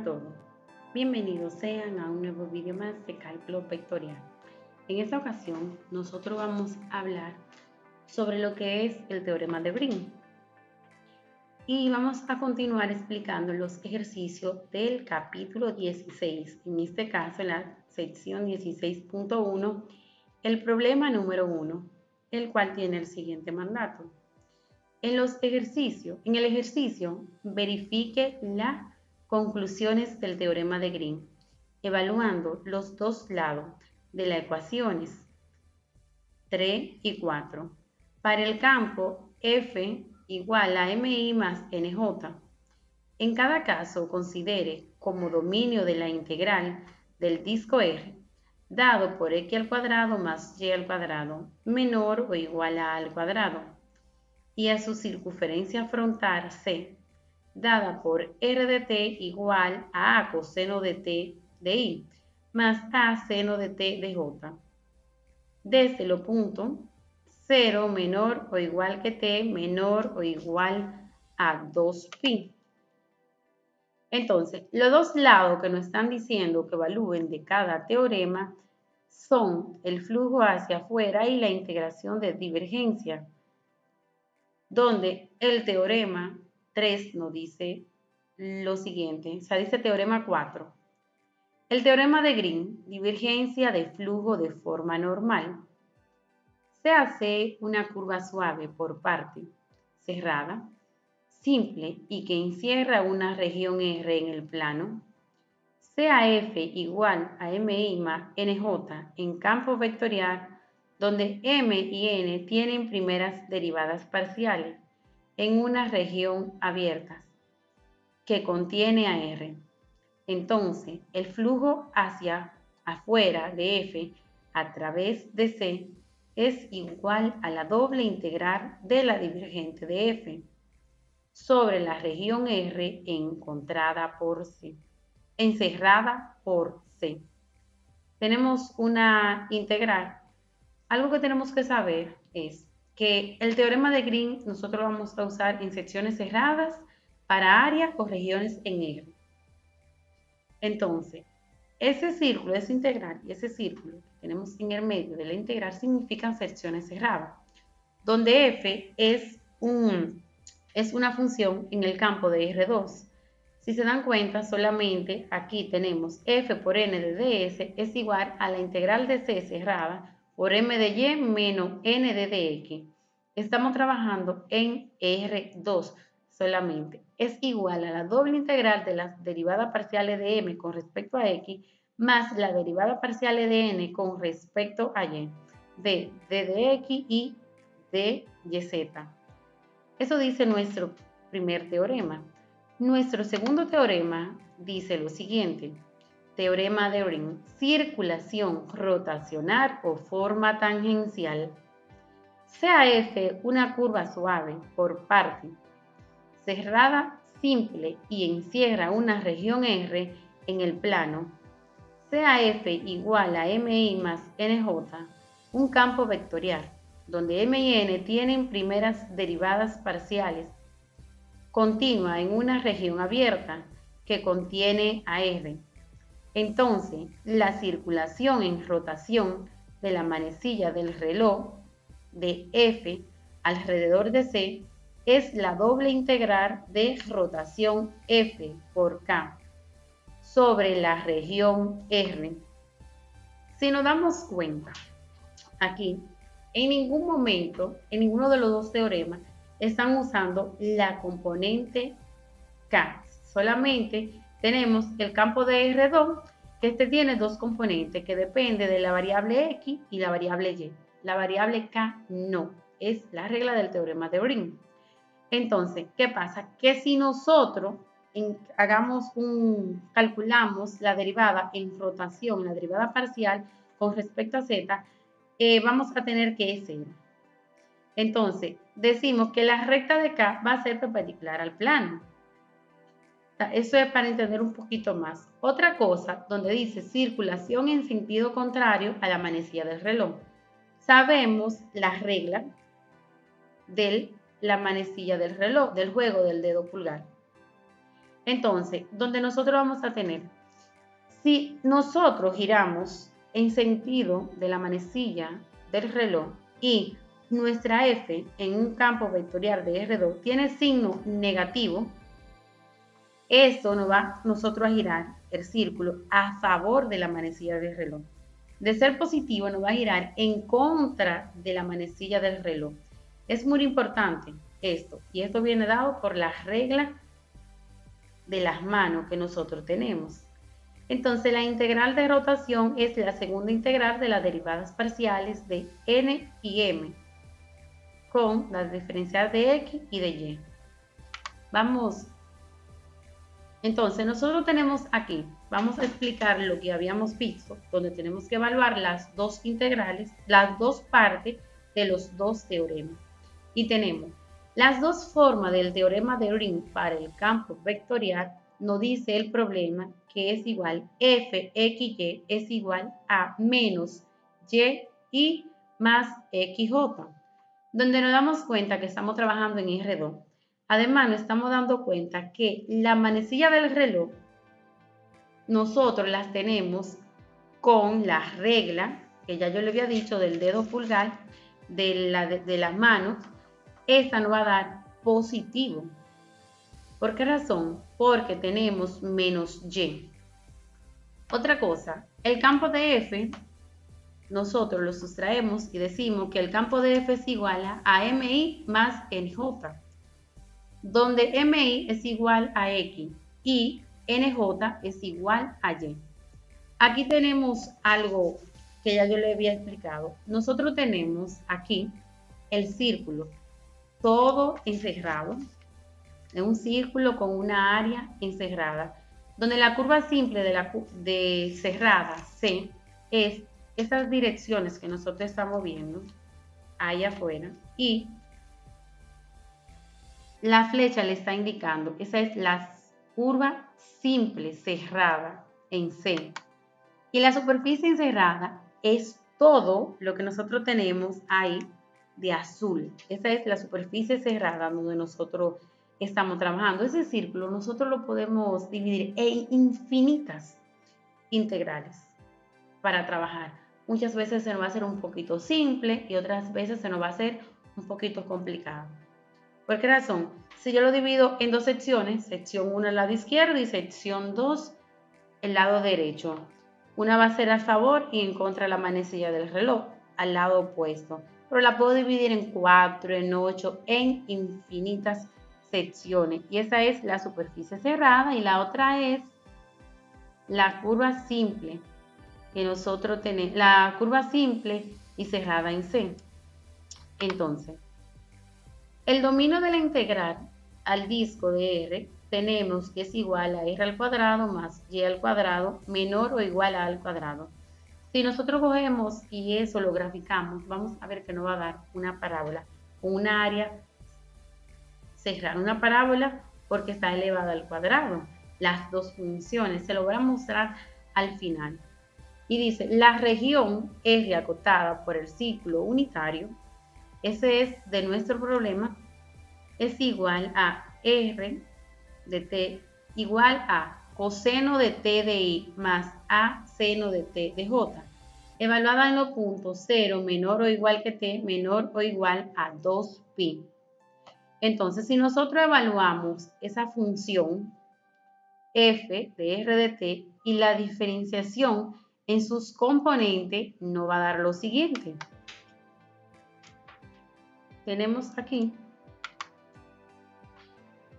a todos, bienvenidos sean a un nuevo video más de cálculo vectorial. En esta ocasión nosotros vamos a hablar sobre lo que es el teorema de Green y vamos a continuar explicando los ejercicios del capítulo 16, en este caso en la sección 16.1, el problema número 1, el cual tiene el siguiente mandato. En el ejercicio verifique las conclusiones del teorema de Green, evaluando los dos lados de las ecuaciones 3 y 4. Para el campo f igual a mi más nj. En cada caso, considere como dominio de la integral del disco R, dado por x al cuadrado más y al cuadrado, menor o igual a al cuadrado, y a su circunferencia frontal C, dada por r de t igual a coseno de t de i, más a seno de t de j. Desde los puntos 0 menor o igual que t menor o igual a 2pi. Entonces, los dos lados que nos están diciendo que evalúen de cada teorema son el flujo hacia afuera y la integración de divergencia, donde el teorema 3 nos dice lo siguiente, o sea, dice teorema 4. El teorema de Green, divergencia de flujo de forma normal. Se hace una curva suave por parte, cerrada, simple y que encierra una región R en el plano. Sea F igual a MI más NJ en campo vectorial, donde M y N tienen primeras derivadas parciales en una región abierta que contiene a R. Entonces, el flujo hacia afuera de F a través de C es igual a la doble integral de la divergente de F sobre la región R encontrada por C, encerrada por C. Tenemos una integral. Algo que tenemos que saber es que el teorema de Green nosotros vamos a usar en secciones cerradas para áreas o regiones en R. Entonces, ese círculo, esa integral y ese círculo que tenemos en el medio de la integral significan secciones cerradas, donde f es una función en el campo de R2. Si se dan cuenta, solamente aquí tenemos f por n de ds es igual a la integral de c cerrada por m de y menos n de dx. Estamos trabajando en R2 solamente. Es igual a la doble integral de las derivadas parciales de m con respecto a x más la derivada parcial de n con respecto a y, de dx y de yz. Eso dice nuestro primer teorema. Nuestro segundo teorema dice lo siguiente. Teorema de Green, circulación rotacional o forma tangencial. Sea f una curva suave por parte, cerrada, simple y encierra una región R en el plano. Sea f igual a mi más nj, un campo vectorial, donde m y n tienen primeras derivadas parciales, continua en una región abierta que contiene a R. Entonces, la circulación en rotación de la manecilla del reloj de F alrededor de C es la doble integral de rotación F por K sobre la región R. Si nos damos cuenta, aquí en ningún momento, en ninguno de los dos teoremas, están usando la componente K. Solamente tenemos el campo de R2, que tiene dos componentes, que depende de la variable X y la variable Y. La variable K no, es la regla del teorema de Green. Entonces, ¿qué pasa? Que si nosotros calculamos la derivada en rotación, la derivada parcial con respecto a Z, vamos a tener que es 0. Entonces, decimos que la recta de K va a ser perpendicular al plano. Eso es para entender un poquito más. Otra cosa, donde dice circulación en sentido contrario a la manecilla del reloj. Sabemos la regla de la manecilla del reloj, del juego del dedo pulgar. Entonces, donde nosotros vamos a tener, si nosotros giramos en sentido de la manecilla del reloj y nuestra F en un campo vectorial de R2 tiene signo negativo, esto nos va nosotros a girar el círculo a favor de la manecilla del reloj. De ser positivo, nos va a girar en contra de la manecilla del reloj. Es muy importante esto, y esto viene dado por las reglas de las manos que nosotros tenemos. Entonces, la integral de rotación es la segunda integral de las derivadas parciales de n y m, con las diferenciales de x y de y. Vamos. Entonces, nosotros tenemos aquí, vamos a explicar lo que habíamos visto, donde tenemos que evaluar las dos integrales, las dos partes de los dos teoremas. Y tenemos las dos formas del teorema de Green para el campo vectorial. Nos dice el problema que es igual fxy es igual a menos y más xj, donde nos damos cuenta que estamos trabajando en R2. Además, nos estamos dando cuenta que la manecilla del reloj nosotros las tenemos con la regla, que ya yo le había dicho, del dedo pulgar de las manos. Esta nos va a dar positivo. ¿Por qué razón? Porque tenemos menos y. Otra cosa, el campo de F, nosotros lo sustraemos y decimos que el campo de F es igual a MI más NJ, donde MI es igual a X y NJ es igual a Y. Aquí tenemos algo que ya yo le había explicado. Nosotros tenemos aquí el círculo, todo encerrado, en un círculo con una área encerrada, donde la curva simple de cerrada C es esas direcciones que nosotros estamos viendo ahí afuera, y la flecha le está indicando, esa es la curva simple cerrada en C. Y la superficie encerrada es todo lo que nosotros tenemos ahí de azul. Esa es la superficie cerrada donde nosotros estamos trabajando. Ese círculo nosotros lo podemos dividir en infinitas integrales para trabajar. Muchas veces se nos va a hacer un poquito simple y otras veces se nos va a hacer un poquito complicado. ¿Por qué razón? Si yo lo divido en dos secciones, sección 1 al lado izquierdo y sección 2 el lado derecho. Una va a ser a favor y en contra de la manecilla del reloj, al lado opuesto. Pero la puedo dividir en 4, en 8, en infinitas secciones. Y esa es la superficie cerrada y la otra es la curva simple que nosotros tenemos, la curva simple y cerrada en C. Entonces, el dominio de la integral al disco de R tenemos que es igual a R al cuadrado más Y al cuadrado menor o igual a al cuadrado. Si nosotros cogemos y eso lo graficamos, vamos a ver que nos va a dar una parábola con una área cerrada, una parábola porque está elevada al cuadrado. Las dos funciones, se lo voy a mostrar al final. Y dice, la región R acotada por el ciclo unitario, ese es de nuestro problema, es igual a R de t igual a coseno de t de i más a seno de t de j, evaluada en los puntos 0 menor o igual que t menor o igual a 2pi. Entonces, si nosotros evaluamos esa función f de r de t y la diferenciación en sus componentes, nos va a dar lo siguiente. Tenemos aquí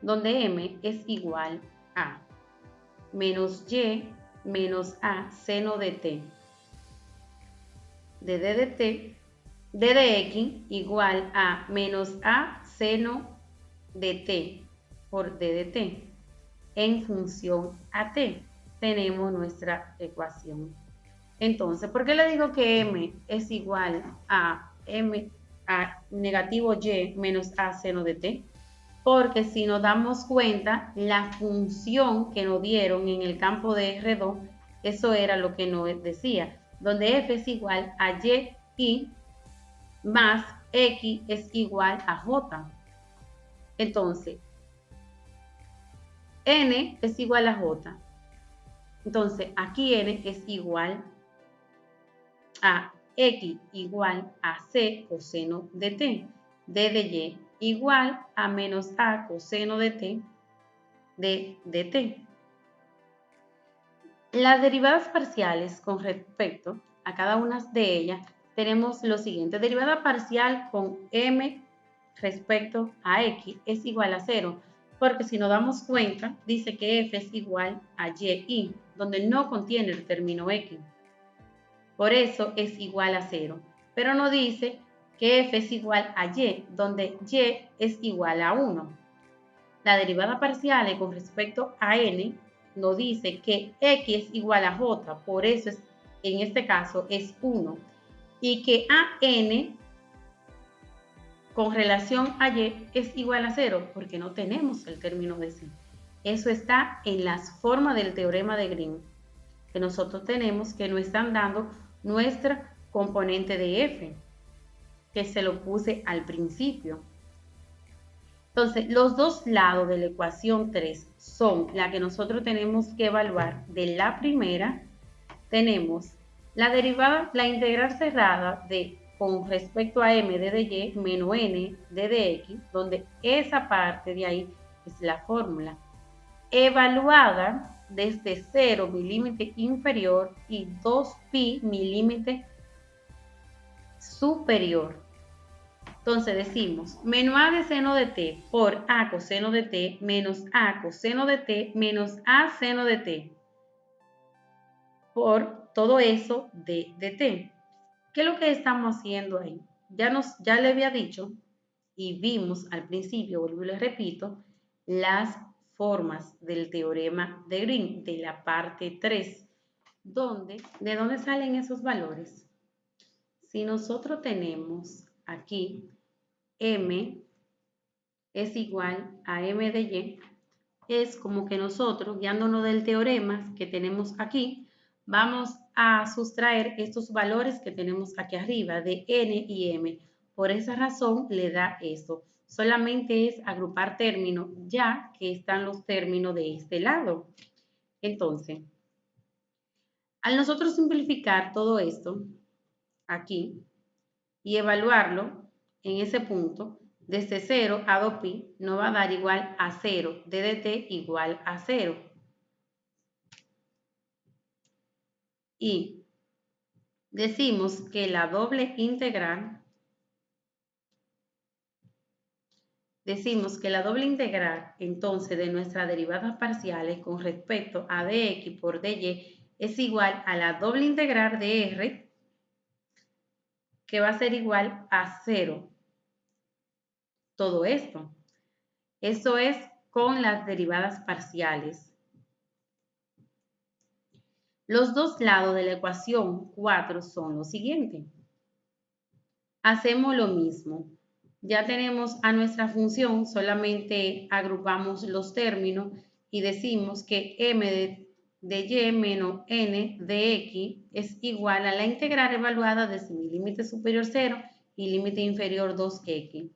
donde m es igual a menos y menos a seno de t de d de t, d de x igual a menos a seno de t por d de t en función a t. Tenemos nuestra ecuación. Entonces, ¿por qué le digo que m es igual a negativo y menos a seno de t? Porque si nos damos cuenta, la función que nos dieron en el campo de R2, eso era lo que nos decía, donde f es igual a y más x es igual a j. Entonces, n es igual a j. Entonces, aquí n es igual a x igual a c coseno de t. D de y igual a menos a coseno de t de t. Las derivadas parciales con respecto a cada una de ellas tenemos lo siguiente. Derivada parcial con m respecto a x es igual a 0, porque si nos damos cuenta, dice que f es igual a y, donde no contiene el término x. Por eso es igual a 0, pero no dice que f es igual a y, donde y es igual a 1. La derivada parcial con respecto a n nos dice que x es igual a j, por eso en este caso es 1, y que a n con relación a y es igual a 0, porque no tenemos el término de c. Eso está en las formas del teorema de Green, que nosotros tenemos, que nos están dando nuestra componente de f, que se lo puse al principio. Entonces, los dos lados de la ecuación 3 son la que nosotros tenemos que evaluar. De la primera, tenemos la derivada, la integral cerrada de con respecto a m de y menos n de dx, donde esa parte de ahí es la fórmula, evaluada desde 0 milímetro inferior y 2pi milímetro superior. Entonces decimos menos a de seno de t por a coseno de t menos a coseno de t menos a seno de t por todo eso de t. ¿Qué es lo que estamos haciendo ahí? Ya le había dicho y vimos al principio, vuelvo y les repito, las formas del teorema de Green de la parte 3. ¿De dónde salen esos valores? Si nosotros tenemos aquí m es igual a m de y, es como que nosotros, guiándonos del teorema que tenemos aquí, vamos a sustraer estos valores que tenemos aquí arriba de n y m. Por esa razón le da esto. Solamente es agrupar términos ya que están los términos de este lado. Entonces, al nosotros simplificar todo esto aquí y evaluarlo en ese punto, desde 0 a 2pi nos va a dar igual a 0, d de t igual a 0. Y decimos que la doble integral, entonces de nuestras derivadas parciales con respecto a dx por dy es igual a la doble integral de r, que va a ser igual a 0. Todo esto. Eso es con las derivadas parciales. Los dos lados de la ecuación 4 son los siguientes. Hacemos lo mismo. Ya tenemos a nuestra función, solamente agrupamos los términos y decimos que m de y menos n de x es igual a la integral evaluada desde mi límite superior 0 y límite inferior 2x.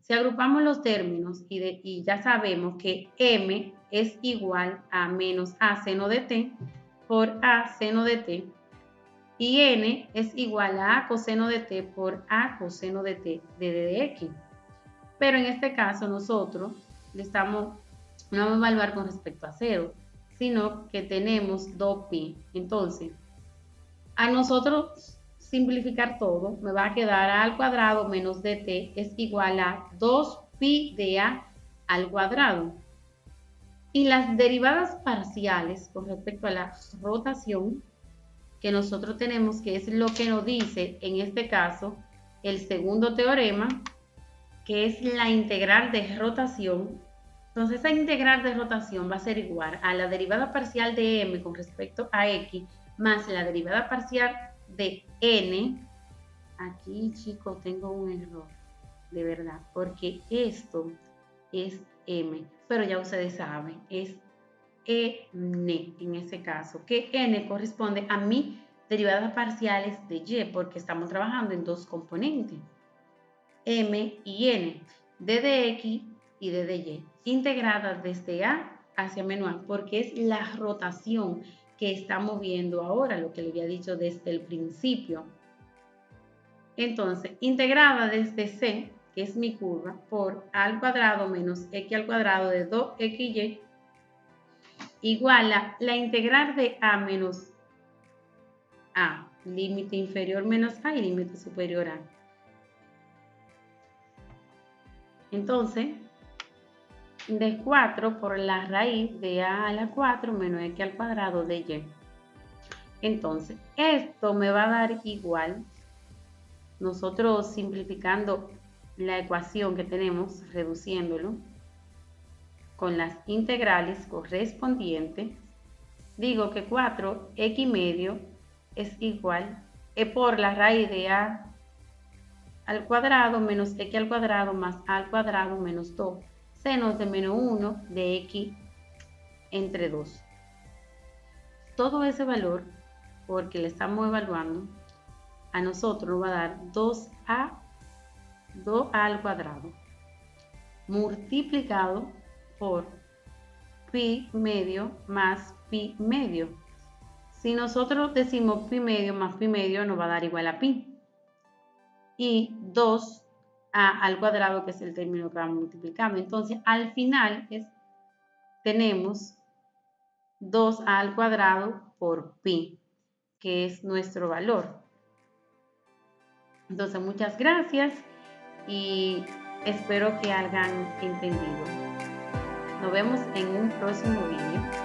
Si agrupamos los términos y ya sabemos que m es igual a menos a seno de t por a seno de t, y n es igual a coseno de t por a coseno de t de dx. Pero en este caso nosotros no vamos a evaluar con respecto a 0, sino que tenemos 2pi. Entonces, a nosotros simplificar todo, me va a quedar a al cuadrado menos dt es igual a 2pi de a al cuadrado. Y las derivadas parciales con respecto a la rotación que nosotros tenemos, que es lo que nos dice en este caso el segundo teorema, que es la integral de rotación. Entonces esa integral de rotación va a ser igual a la derivada parcial de m con respecto a x más la derivada parcial de n. Aquí, chicos, tengo un error, de verdad, porque esto es m, pero ya ustedes saben, es n en ese caso, que n corresponde a mi derivadas parciales de y, porque estamos trabajando en dos componentes, m y n, d de x y d de y, integradas desde a hacia menos a, porque es la rotación que estamos viendo ahora, lo que le había dicho desde el principio. Entonces, integrada desde C, que es mi curva, por a al cuadrado menos x al cuadrado de 2xy, igual a la integral de a menos a, límite inferior menos a y límite superior a. Entonces, de 4 por la raíz de a a la 4 menos x al cuadrado de y. Entonces, esto me va a dar igual, nosotros simplificando la ecuación que tenemos, reduciéndolo, con las integrales correspondientes, digo que 4x medio es igual por la raíz de a al cuadrado menos x al cuadrado más a al cuadrado menos 2, seno de menos 1 de x entre 2. Todo ese valor, porque le estamos evaluando, a nosotros nos va a dar 2a al cuadrado multiplicado por pi medio más pi medio. Si nosotros decimos pi medio más pi medio, nos va a dar igual a pi. Y 2a al cuadrado, que es el término que vamos multiplicando. Entonces, al final tenemos 2a al cuadrado por pi, que es nuestro valor. Entonces, muchas gracias y espero que hayan entendido. Nos vemos en un próximo vídeo.